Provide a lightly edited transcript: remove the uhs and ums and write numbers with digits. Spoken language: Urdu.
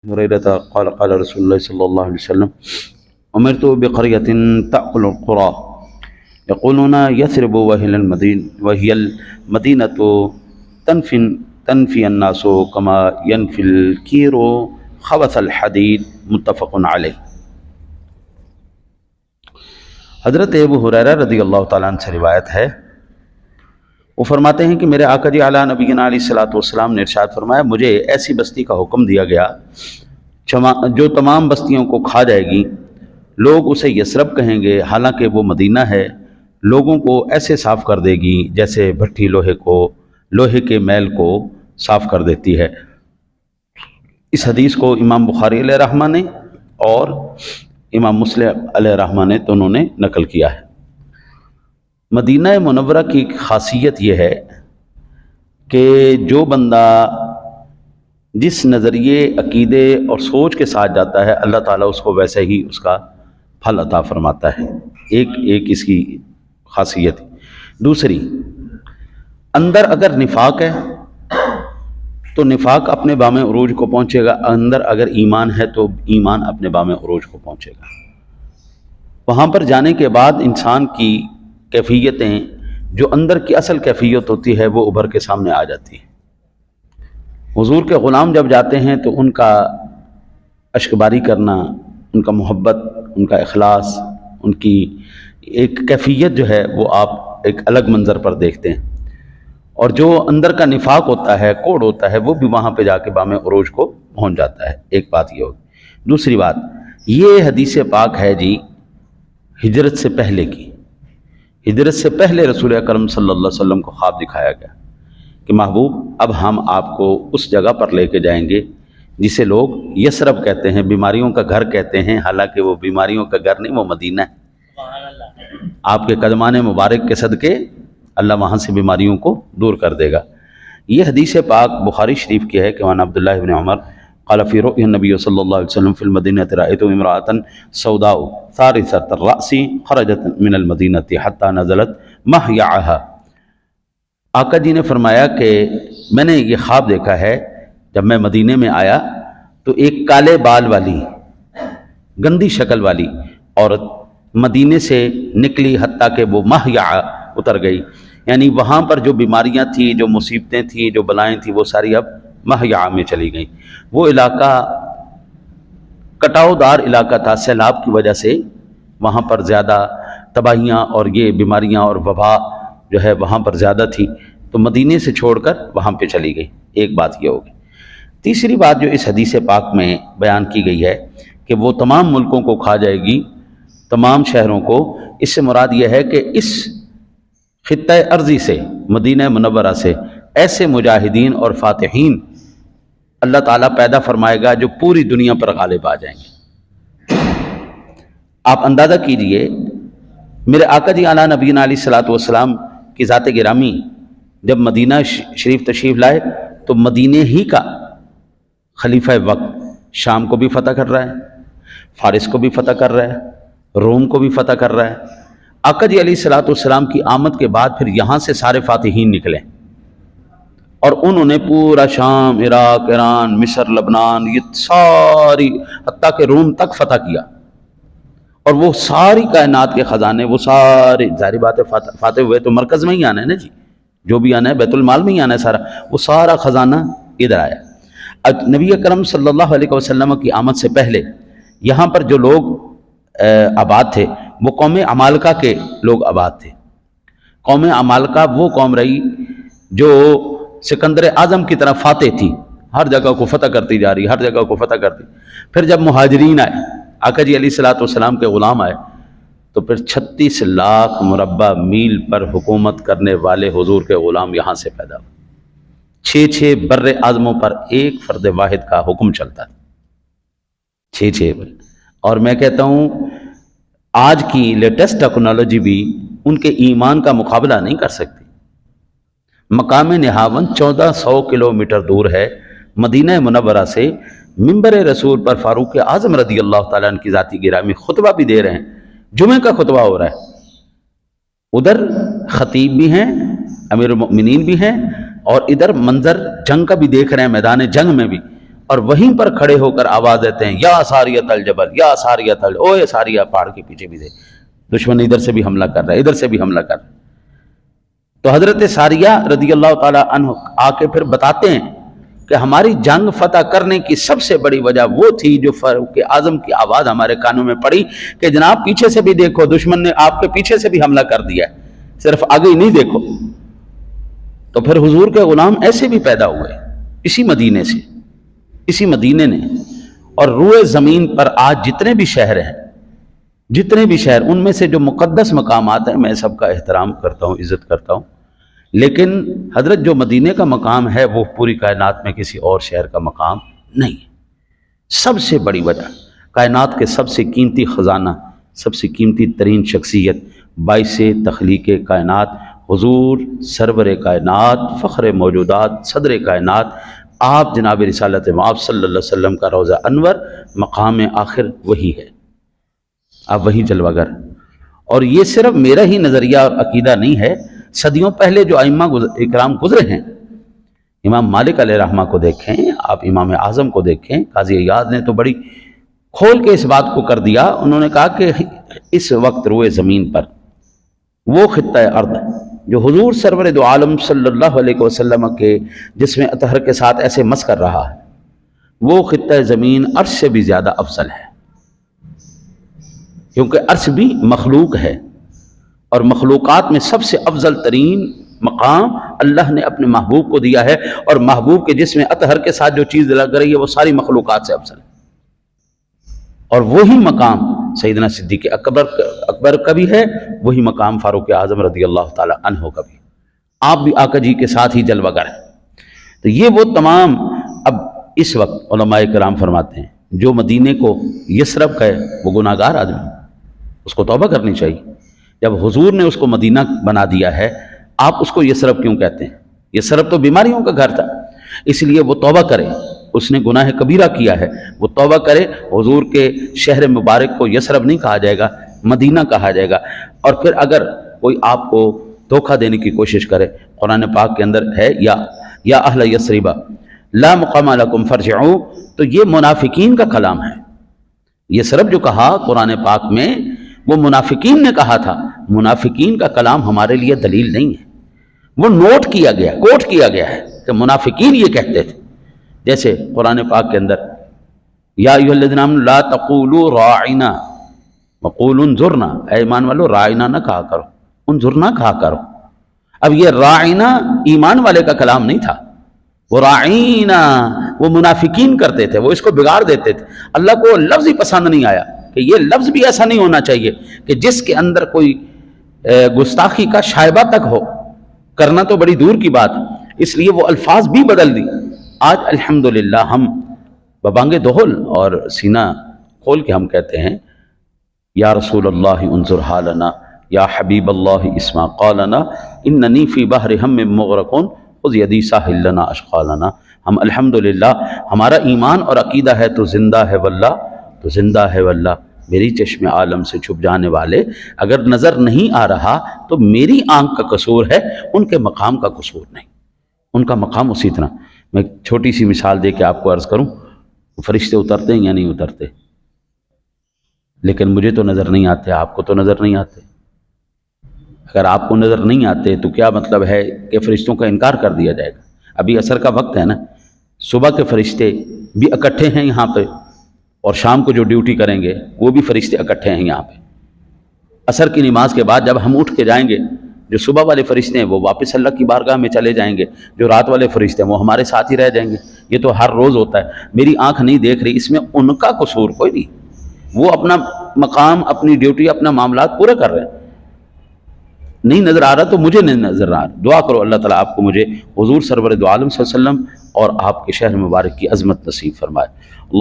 هريرة قال قال رسول الله صلى الله عليه وسلم أمرت بقرية تأكل القرى يقولون يثرب وهي المدينة تنفي الناس كما ينفي الكير خبث الحديد متفق علیہ۔ حضرت ابو ہریرہ رضی اللہ تعالیٰ عنہ سے روایت ہے، وہ فرماتے ہیں کہ میرے آقا جی اعلیٰ نبینا علیہ الصلوۃ والسلام نے ارشاد فرمایا، مجھے ایسی بستی کا حکم دیا گیا جو تمام بستیوں کو کھا جائے گی۔ لوگ اسے یثرب کہیں گے، حالانکہ وہ مدینہ ہے۔ لوگوں کو ایسے صاف کر دے گی جیسے بھٹی لوہے کے میل کو صاف کر دیتی ہے۔ اس حدیث کو امام بخاری علیہ رحمہ نے اور امام مسلم علیہ رحمہ نے دونوں نے نقل کیا ہے۔ مدینہ منورہ کی خاصیت یہ ہے کہ جو بندہ جس نظریے، عقیدے اور سوچ کے ساتھ جاتا ہے، اللہ تعالیٰ اس کو ویسے ہی اس کا پھل عطا فرماتا ہے۔ ایک اس کی خاصیت۔ دوسری، اندر اگر نفاق ہے تو نفاق اپنے بام عروج کو پہنچے گا، اندر اگر ایمان ہے تو ایمان اپنے بام عروج کو پہنچے گا۔ وہاں پر جانے کے بعد انسان کی کیفیتیں، جو اندر کی اصل کیفیت ہوتی ہے، وہ ابھر کے سامنے آ جاتی ہے۔ حضور کے غلام جب جاتے ہیں تو ان کا اشکباری کرنا، ان کا محبت، ان کا اخلاص، ان کی ایک کیفیت جو ہے وہ آپ ایک الگ منظر پر دیکھتے ہیں، اور جو اندر کا نفاق ہوتا ہے، کوڑ ہوتا ہے، وہ بھی وہاں پہ جا کے بام عروج کو پہنچ جاتا ہے۔ ایک بات یہ ہوگی۔ دوسری بات، یہ حدیث پاک ہے جی ہجرت سے پہلے کی۔ ہجرت سے پہلے رسول اکرم صلی اللہ علیہ وسلم کو خواب دکھایا گیا کہ محبوب، اب ہم آپ کو اس جگہ پر لے کے جائیں گے جسے لوگ یثرب کہتے ہیں، بیماریوں کا گھر کہتے ہیں، حالانکہ وہ بیماریوں کا گھر نہیں، وہ مدینہ ہے۔ آپ کے قدمان مبارک کے صدقے اللہ وہاں سے بیماریوں کو دور کر دے گا۔ یہ حدیث پاک بخاری شریف کی ہے کہ وعن عبداللہ بن عمر قال فی رؤیا النبی صلی اللہ علیہ وسلم فی المدینہ رأیت امرأة سوداء ثارثة الرأس خرجت من المدینہ حتی نزلت محیعها۔ آقا جی نے فرمایا کہ میں نے یہ خواب دیکھا ہے، جب میں مدینے میں آیا تو ایک کالے بال والی، گندی شکل والی عورت مدینے سے نکلی حتیٰ کہ وہ محیع اتر گئی، یعنی وہاں پر جو بیماریاں تھیں، جو مصیبتیں تھیں، جو بلائیں تھیں، وہ ساری اب محیع میں چلی گئیں۔ وہ علاقہ کٹاؤ دار علاقہ تھا، سیلاب کی وجہ سے وہاں پر زیادہ تباہیاں اور یہ بیماریاں اور وبا جو ہے وہاں پر زیادہ تھی، تو مدینے سے چھوڑ کر وہاں پہ چلی گئی۔ ایک بات یہ ہوگی۔ تیسری بات جو اس حدیث پاک میں بیان کی گئی ہے کہ وہ تمام ملکوں کو کھا جائے گی، تمام شہروں کو، اس سے مراد یہ ہے کہ اس خطہ ارضی سے، مدینہ منورہ سے ایسے مجاہدین اور فاتحین اللہ تعالیٰ پیدا فرمائے گا جو پوری دنیا پر غالب آ جائیں گے۔ آپ اندازہ کیجئے، میرے آقا جی اعلیٰ نبینا علیہ الصلوۃ والسلام کی ذات گرامی جب مدینہ شریف تشریف لائے تو مدینہ ہی کا خلیفہ وقت شام کو بھی فتح کر رہا ہے، فارس کو بھی فتح کر رہا ہے، روم کو بھی فتح کر رہا ہے۔ آقا جی علیہ الصلوۃ والسلام کی آمد کے بعد پھر یہاں سے سارے فاتحین نکلے اور انہوں نے پورا شام، عراق، ایران، مصر، لبنان، یہ ساری حتیٰ کہ روم تک فتح کیا، اور وہ ساری کائنات کے خزانے، وہ سارے، ظاہر بات ہے فاتح ہوئے تو مرکز میں ہی آنا ہے نا جی، جو بھی آنا ہے بیت المال میں ہی آنا ہے سارا، وہ سارا خزانہ ادھر آیا۔ نبی اکرم صلی اللہ علیہ وسلم کی آمد سے پہلے یہاں پر جو لوگ آباد تھے وہ قوم عمالقہ کے لوگ آباد تھے۔ قوم عمالقہ وہ قوم رہی جو سکندر اعظم کی طرح فاتح تھی، ہر جگہ کو فتح کرتی جا رہی، ہر جگہ کو فتح کرتی۔ پھر جب مہاجرین آئے، آقا جی علیہ الصلوۃ والسلام کے غلام آئے، تو پھر 36 لاکھ مربع میل پر حکومت کرنے والے حضور کے غلام یہاں سے پیدا ہوئے۔ 6 بر اعظموں پر ایک فرد واحد کا حکم چلتا ہے، 6 بر۔ اور میں کہتا ہوں آج کی لیٹسٹ ٹیکنالوجی بھی ان کے ایمان کا مقابلہ نہیں کر سکتی۔ مقام نہاون 1400 کلومیٹر دور ہے مدینہ منورہ سے۔ منبر رسول پر فاروق اعظم رضی اللہ تعالیٰ عنہ کی ذاتی گرامی خطبہ بھی دے رہے ہیں، جمعہ کا خطبہ ہو رہا ہے، ادھر خطیب بھی ہیں، امیر المؤمنین بھی ہیں، اور ادھر منظر جنگ کا بھی دیکھ رہے ہیں، میدان جنگ میں بھی، اور وہیں پر کھڑے ہو کر آواز دیتے ہیں یا ساریۃ الجبل یا ساریۃ اوے ساریہ پہاڑ کے پیچھے بھی دیکھ، دشمن ادھر سے بھی حملہ کر رہا ہے، ادھر سے بھی حملہ کر رہا ہے۔ تو حضرت ساریہ رضی اللہ تعالیٰ عنہ آ کے پھر بتاتے ہیں کہ ہماری جنگ فتح کرنے کی سب سے بڑی وجہ وہ تھی جو فاروق اعظم کی آواز ہمارے کانوں میں پڑی کہ جناب پیچھے سے بھی دیکھو، دشمن نے آپ کے پیچھے سے بھی حملہ کر دیا ہے، صرف آگے ہی نہیں دیکھو۔ تو پھر حضور کے غلام ایسے بھی پیدا ہوئے اسی مدینے سے، اسی مدینے نے۔ اور روئے زمین پر آج جتنے بھی شہر ہیں، جتنے بھی شہر، ان میں سے جو مقدس مقامات ہیں میں سب کا احترام کرتا ہوں، عزت کرتا ہوں، لیکن حضرت جو مدینے کا مقام ہے وہ پوری کائنات میں کسی اور شہر کا مقام نہیں ہے۔ سب سے بڑی وجہ، کائنات کے سب سے قیمتی خزانہ، سب سے قیمتی ترین شخصیت، باعث تخلیق کائنات، حضور سرور کائنات، فخر موجودات، صدر کائنات، آپ جناب رسالت مآب صلی اللہ علیہ وسلم کا روضہ انور، مقام آخر وہی ہے، آپ وہی جلوہ گر۔ اور یہ صرف میرا ہی نظریہ اور عقیدہ نہیں ہے، صدیوں پہلے جو ائمہ اکرام گزرے ہیں، امام مالک علیہ رحمہ کو دیکھیں، آپ امام اعظم کو دیکھیں، قاضی ایاز نے تو بڑی کھول کے اس بات کو کر دیا، انہوں نے کہا کہ اس وقت روئے زمین پر وہ خطہ ارض جو حضور سرور دو عالم صلی اللہ علیہ وسلم کے جسم اطہر کے ساتھ ایسے مس کر رہا ہے، وہ خطہ زمین عرش سے بھی زیادہ افضل ہے، کیونکہ عرش بھی مخلوق ہے، اور مخلوقات میں سب سے افضل ترین مقام اللہ نے اپنے محبوب کو دیا ہے، اور محبوب کے جسم اطہر کے ساتھ جو چیز لگ رہی ہے وہ ساری مخلوقات سے افضل ہے۔ اور وہی مقام سیدنا صدیق اکبر کا بھی ہے، وہی مقام فاروق اعظم رضی اللہ تعالی عنہ کا بھی، آپ بھی آقا جی کے ساتھ ہی جلوہ گر ہیں۔ تو یہ وہ تمام، اب اس وقت علماء کرام فرماتے ہیں جو مدینے کو یثرب کہے وہ گناہ گار آدمی، اس کو توبہ کرنی چاہیے۔ جب حضور نے اس کو مدینہ بنا دیا ہے، آپ اس کو یثرب کیوں کہتے ہیں؟ یثرب تو بیماریوں کا گھر تھا، اس لیے وہ توبہ کرے، اس نے گناہ کبیرہ کیا ہے، وہ توبہ کرے۔ حضور کے شہر مبارک کو یثرب نہیں کہا جائے گا، مدینہ کہا جائے گا۔ اور پھر اگر کوئی آپ کو دھوکہ دینے کی کوشش کرے، قرآن پاک کے اندر ہے یا اہل یثرب لا مقام لکم فارجعوا، تو یہ منافقین کا کلام ہے۔ یثرب جو کہا قرآن پاک میں وہ منافقین نے کہا تھا، منافقین کا کلام ہمارے لیے دلیل نہیں ہے، وہ نوٹ کیا گیا، کوٹ کیا گیا ہے کہ منافقین یہ کہتے تھے۔ جیسے قرآن پاک کے اندر یا ایھا الذین آمنوا لا تقولوا راعنا وقولوا انظرنا، اے ایمان والو راعنا نہ کہا کرو، انظرنا کہا کرو۔ اب یہ راعنا ایمان والے کا کلام نہیں تھا، وہ راعینا وہ منافقین کرتے تھے، وہ اس کو بگاڑ دیتے تھے۔ اللہ کو لفظ ہی پسند نہیں آیا کہ یہ لفظ بھی ایسا نہیں ہونا چاہیے کہ جس کے اندر کوئی گستاخی کا شائبہ تک ہو، کرنا تو بڑی دور کی بات، اس لیے وہ الفاظ بھی بدل دی۔ آج الحمدللہ ہم ببانگ دہل اور سینہ کھول کے ہم کہتے ہیں یا رسول اللہ انظر حالنا، یا حبیب اللہ اسمع قالنا، اننی فی بحر ہم مغرقون خذ یدی ساحل لنا اشقالنا۔ ہم الحمدللہ ہمارا ایمان اور عقیدہ ہے تو زندہ ہے واللہ، تو زندہ ہے واللہ، میری چشم عالم سے چھپ جانے والے اگر نظر نہیں آ رہا تو میری آنکھ کا قصور ہے، ان کے مقام کا قصور نہیں، ان کا مقام اسی طرح۔ میں چھوٹی سی مثال دے کے آپ کو عرض کروں، فرشتے اترتے ہیں یا نہیں اترتے؟ لیکن مجھے تو نظر نہیں آتے، آپ کو تو نظر نہیں آتے۔ اگر آپ کو نظر نہیں آتے تو کیا مطلب ہے کہ فرشتوں کا انکار کر دیا جائے گا؟ ابھی عصر کا وقت ہے نا، صبح کے فرشتے بھی اکٹھے ہیں یہاں پہ، اور شام کو جو ڈیوٹی کریں گے وہ بھی فرشتے اکٹھے ہیں یہاں پہ۔ عصر کی نماز کے بعد جب ہم اٹھ کے جائیں گے، جو صبح والے فرشتے ہیں وہ واپس اللہ کی بارگاہ میں چلے جائیں گے، جو رات والے فرشتے ہیں وہ ہمارے ساتھ ہی رہ جائیں گے۔ یہ تو ہر روز ہوتا ہے، میری آنکھ نہیں دیکھ رہی، اس میں ان کا قصور کوئی نہیں، وہ اپنا مقام، اپنی ڈیوٹی، اپنا معاملات پورے کر رہے ہیں۔ نہیں نظر آ رہا تو مجھے نہیں نظر آ رہا، دعا کرو اللہ تعالیٰ آپ کو مجھے حضور سرور دو عالم صلی اللہ علیہ وسلم اور آپ کے شہر مبارک کی عظمت نصیب فرمائے۔ اللہ